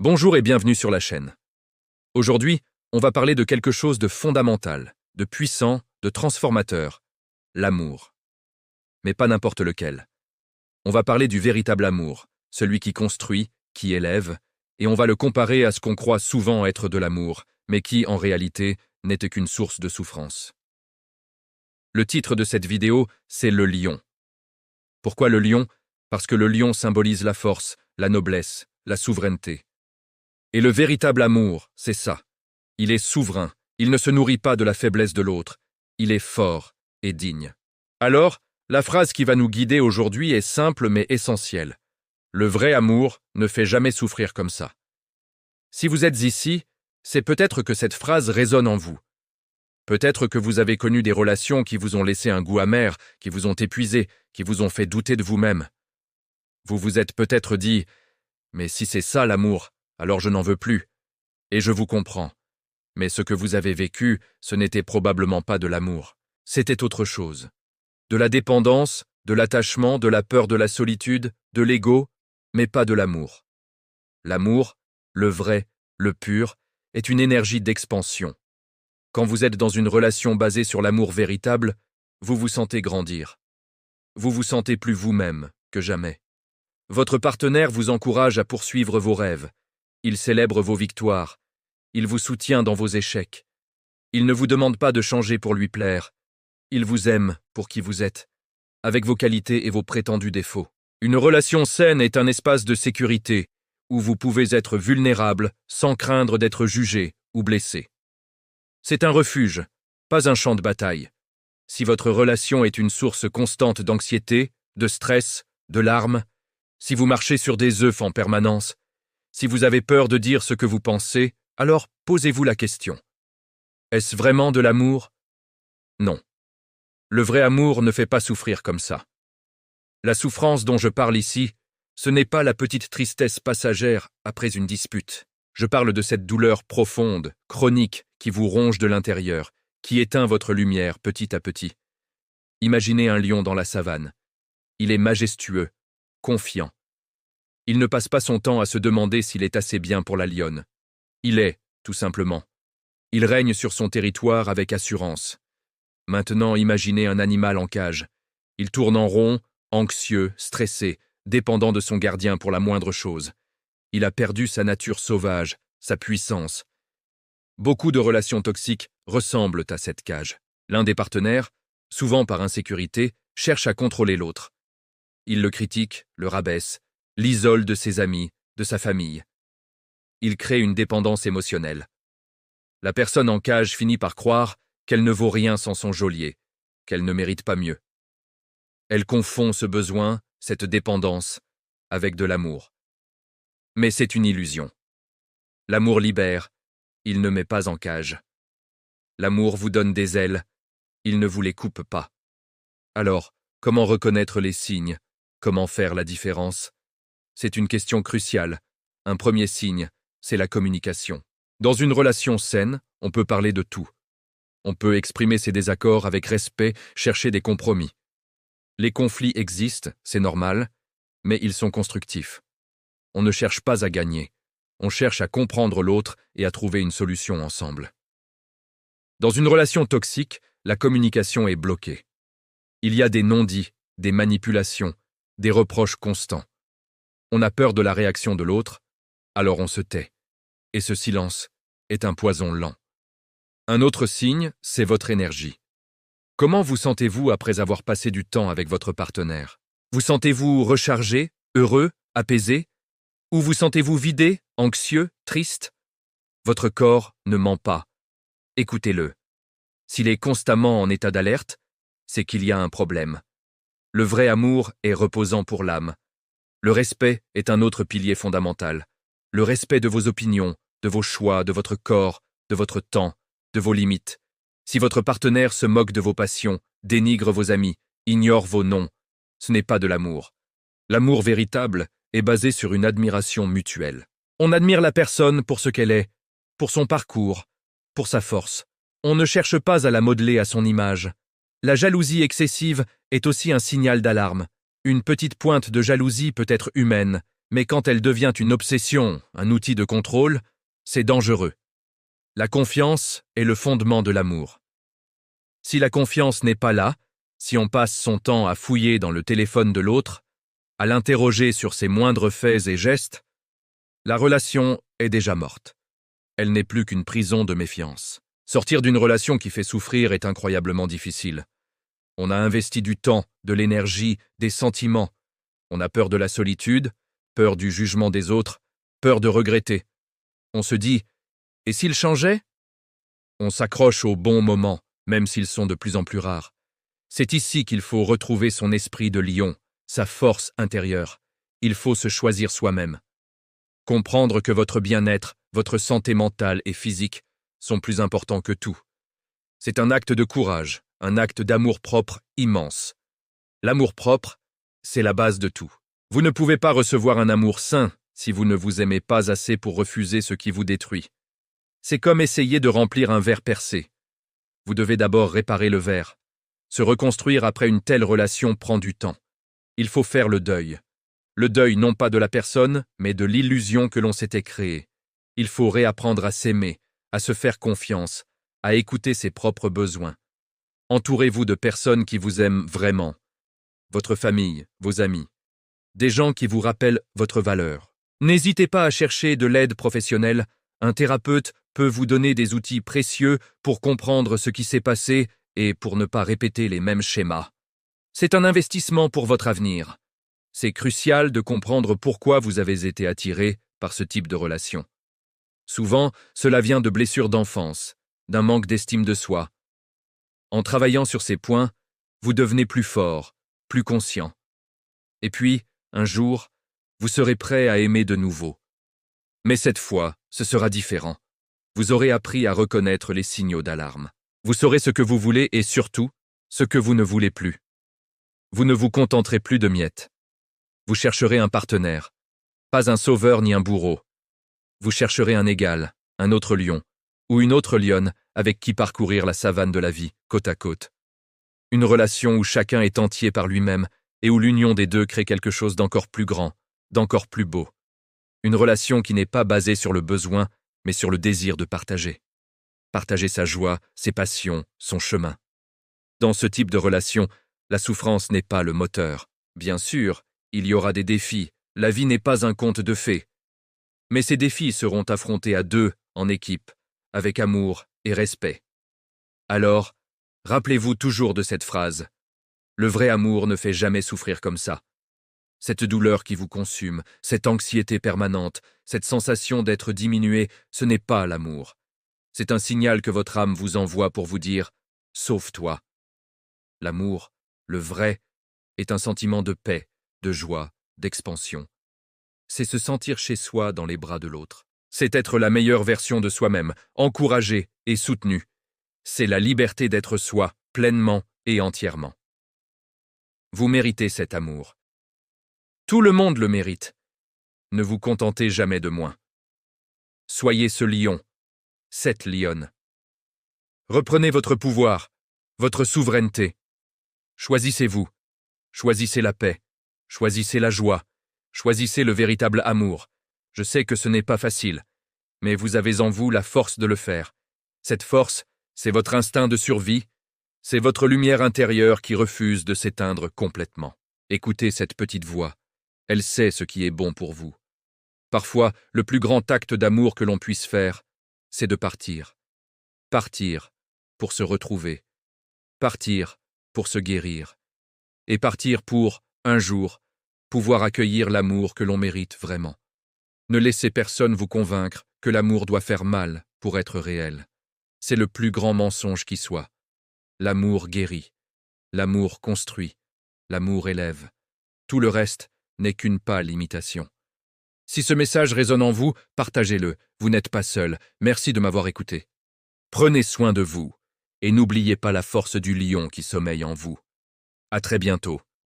Bonjour et bienvenue sur la chaîne. Aujourd'hui, on va parler de quelque chose de fondamental, de puissant, de transformateur, l'amour. Mais pas n'importe lequel. On va parler du véritable amour, celui qui construit, qui élève, et on va le comparer à ce qu'on croit souvent être de l'amour, mais qui, en réalité, n'était qu'une source de souffrance. Le titre de cette vidéo, c'est le lion. Pourquoi le lion? Parce que le lion symbolise la force, la noblesse, la souveraineté. Et le véritable amour, c'est ça. Il est souverain, il ne se nourrit pas de la faiblesse de l'autre, il est fort et digne. Alors, la phrase qui va nous guider aujourd'hui est simple mais essentielle. Le vrai amour ne fait jamais souffrir comme ça. Si vous êtes ici, c'est peut-être que cette phrase résonne en vous. Peut-être que vous avez connu des relations qui vous ont laissé un goût amer, qui vous ont épuisé, qui vous ont fait douter de vous-même. Vous vous êtes peut-être dit « Mais si c'est ça l'amour, alors je n'en veux plus. » Et je vous comprends. Mais ce que vous avez vécu, ce n'était probablement pas de l'amour. C'était autre chose. De la dépendance, de l'attachement, de la peur de la solitude, de l'ego, mais pas de l'amour. L'amour, le vrai, le pur, est une énergie d'expansion. Quand vous êtes dans une relation basée sur l'amour véritable, vous vous sentez grandir. Vous vous sentez plus vous-même que jamais. Votre partenaire vous encourage à poursuivre vos rêves. Il célèbre vos victoires. Il vous soutient dans vos échecs. Il ne vous demande pas de changer pour lui plaire. Il vous aime pour qui vous êtes, avec vos qualités et vos prétendus défauts. Une relation saine est un espace de sécurité où vous pouvez être vulnérable sans craindre d'être jugé ou blessé. C'est un refuge, pas un champ de bataille. Si votre relation est une source constante d'anxiété, de stress, de larmes, si vous marchez sur des œufs en permanence, si vous avez peur de dire ce que vous pensez, alors posez-vous la question. Est-ce vraiment de l'amour? Non. Le vrai amour ne fait pas souffrir comme ça. La souffrance dont je parle ici, ce n'est pas la petite tristesse passagère après une dispute. Je parle de cette douleur profonde, chronique, qui vous ronge de l'intérieur, qui éteint votre lumière petit à petit. Imaginez un lion dans la savane. Il est majestueux, confiant. Il ne passe pas son temps à se demander s'il est assez bien pour la lionne. Il est, tout simplement. Il règne sur son territoire avec assurance. Maintenant, imaginez un animal en cage. Il tourne en rond, anxieux, stressé, dépendant de son gardien pour la moindre chose. Il a perdu sa nature sauvage, sa puissance. Beaucoup de relations toxiques ressemblent à cette cage. L'un des partenaires, souvent par insécurité, cherche à contrôler l'autre. Il le critique, le rabaisse, l'isole de ses amis, de sa famille. Il crée une dépendance émotionnelle. La personne en cage finit par croire qu'elle ne vaut rien sans son geôlier, qu'elle ne mérite pas mieux. Elle confond ce besoin, cette dépendance, avec de l'amour. Mais c'est une illusion. L'amour libère, il ne met pas en cage. L'amour vous donne des ailes, il ne vous les coupe pas. Alors, comment reconnaître les signes? Comment faire la différence? C'est une question cruciale. Un premier signe, c'est la communication. Dans une relation saine, on peut parler de tout. On peut exprimer ses désaccords avec respect, chercher des compromis. Les conflits existent, c'est normal, mais ils sont constructifs. On ne cherche pas à gagner. On cherche à comprendre l'autre et à trouver une solution ensemble. Dans une relation toxique, la communication est bloquée. Il y a des non-dits, des manipulations, des reproches constants. On a peur de la réaction de l'autre, alors on se tait. Et ce silence est un poison lent. Un autre signe, c'est votre énergie. Comment vous sentez-vous après avoir passé du temps avec votre partenaire? Vous sentez-vous rechargé, heureux, apaisé? Ou vous sentez-vous vidé, anxieux, triste? Votre corps ne ment pas. Écoutez-le. S'il est constamment en état d'alerte, c'est qu'il y a un problème. Le vrai amour est reposant pour l'âme. Le respect est un autre pilier fondamental. Le respect de vos opinions, de vos choix, de votre corps, de votre temps, de vos limites. Si votre partenaire se moque de vos passions, dénigre vos amis, ignore vos noms, ce n'est pas de l'amour. L'amour véritable est basé sur une admiration mutuelle. On admire la personne pour ce qu'elle est, pour son parcours, pour sa force. On ne cherche pas à la modeler à son image. La jalousie excessive est aussi un signal d'alarme. Une petite pointe de jalousie peut être humaine, Mais quand elle devient une obsession, un outil de contrôle, c'est dangereux. La confiance est le fondement de l'amour. Si la confiance n'est pas là, si on passe son temps à fouiller dans le téléphone de l'autre, à l'interroger sur ses moindres faits et gestes, la relation est déjà morte. Elle n'est plus qu'une prison de méfiance. Sortir d'une relation qui fait souffrir est incroyablement difficile. On a investi du temps, de l'énergie, des sentiments. On a peur de la solitude, peur du jugement des autres, peur de regretter. On se dit « et s'il changeait ?» On s'accroche aux bons moments, même s'ils sont de plus en plus rares. C'est ici qu'il faut retrouver son esprit de lion, sa force intérieure. Il faut se choisir soi-même. Comprendre que votre bien-être, votre santé mentale et physique sont plus importants que tout. C'est un acte de courage, un acte d'amour-propre immense. L'amour-propre, c'est la base de tout. Vous ne pouvez pas recevoir un amour sain si vous ne vous aimez pas assez pour refuser ce qui vous détruit. C'est comme essayer de remplir un verre percé. Vous devez d'abord réparer le verre. Se reconstruire après une telle relation prend du temps. Il faut faire le deuil. Le deuil non pas de la personne, mais de l'illusion que l'on s'était créée. Il faut réapprendre à s'aimer, à se faire confiance, à écouter ses propres besoins. Entourez-vous de personnes qui vous aiment vraiment. Votre famille, vos amis. Des gens qui vous rappellent votre valeur. N'hésitez pas à chercher de l'aide professionnelle. Un thérapeute peut vous donner des outils précieux pour comprendre ce qui s'est passé et pour ne pas répéter les mêmes schémas. C'est un investissement pour votre avenir. C'est crucial de comprendre pourquoi vous avez été attiré par ce type de relation. Souvent, cela vient de blessures d'enfance, d'un manque d'estime de soi. En travaillant sur ces points, vous devenez plus fort, plus conscient. Et puis, un jour, vous serez prêt à aimer de nouveau. Mais cette fois, ce sera différent. Vous aurez appris à reconnaître les signaux d'alarme. Vous saurez ce que vous voulez et surtout, ce que vous ne voulez plus. Vous ne vous contenterez plus de miettes. Vous chercherez un partenaire, pas un sauveur ni un bourreau. Vous chercherez un égal, un autre lion, ou une autre lionne avec qui parcourir la savane de la vie, côte à côte. Une relation où chacun est entier par lui-même et où l'union des deux crée quelque chose d'encore plus grand, d'encore plus beau. Une relation qui n'est pas basée sur le besoin, mais sur le désir de partager. Partager sa joie, ses passions, son chemin. Dans ce type de relation, la souffrance n'est pas le moteur. Bien sûr, il y aura des défis, la vie n'est pas un conte de fées. Mais ces défis seront affrontés à deux, en équipe, avec amour et respect. Alors, rappelez-vous toujours de cette phrase. Le vrai amour ne fait jamais souffrir comme ça. Cette douleur qui vous consume, cette anxiété permanente, cette sensation d'être diminué, ce n'est pas l'amour. C'est un signal que votre âme vous envoie pour vous dire « sauve-toi ». L'amour, le vrai, est un sentiment de paix, de joie, d'expansion. C'est se sentir chez soi dans les bras de l'autre. C'est être la meilleure version de soi-même, encouragé et soutenu. C'est la liberté d'être soi, pleinement et entièrement. Vous méritez cet amour. Tout le monde le mérite. Ne vous contentez jamais de moins. Soyez ce lion, cette lionne. Reprenez votre pouvoir, votre souveraineté. Choisissez-vous. Choisissez la paix. Choisissez la joie. Choisissez le véritable amour. Je sais que ce n'est pas facile, mais vous avez en vous la force de le faire. Cette force, c'est votre instinct de survie, c'est votre lumière intérieure qui refuse de s'éteindre complètement. Écoutez cette petite voix. Elle sait ce qui est bon pour vous. Parfois, le plus grand acte d'amour que l'on puisse faire, c'est de partir. Partir pour se retrouver. Partir pour se guérir. Et partir pour, un jour, pouvoir accueillir l'amour que l'on mérite vraiment. Ne laissez personne vous convaincre que l'amour doit faire mal pour être réel. C'est le plus grand mensonge qui soit. L'amour guérit. L'amour construit. L'amour élève. Tout le reste n'est qu'une pâle imitation. Si ce message résonne en vous, partagez-le. Vous n'êtes pas seul. Merci de m'avoir écouté. Prenez soin de vous et n'oubliez pas la force du lion qui sommeille en vous. À très bientôt.